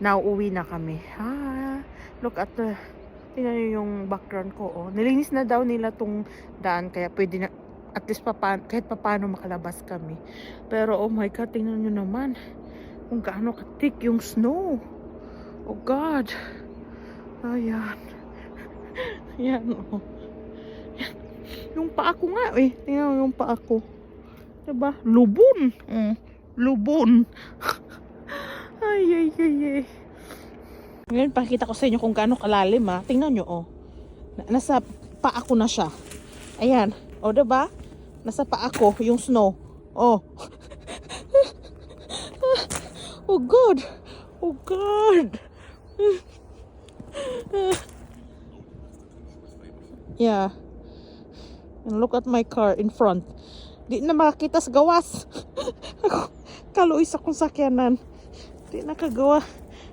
Nauuwi na kami. Look at the, tingnan nyo yung background ko. Oh. Nilinis na daw nila tong daan, kaya pwede na, at least kahit papano makalabas kami. Pero oh my God, tingnan nyo naman kung gaano ka-thick yung snow. Oh God. Ayan. Ayan oh. Yung paa ko nga eh. Tingnan mo yung paa ko. Diba? Lubon. Lubon. Ay. Ngayon, pakita ko sa inyo kung gaano kalalim ha. Tingnan nyo oh. Nasa paa ko na siya. Ayan. O diba? Nasa paa ko yung snow. Oh. Oh God. Oh God. Yeah. And look at my car in front. Di na makakita sa gawas. Kaluis akong sakyanan. Di nakagawa.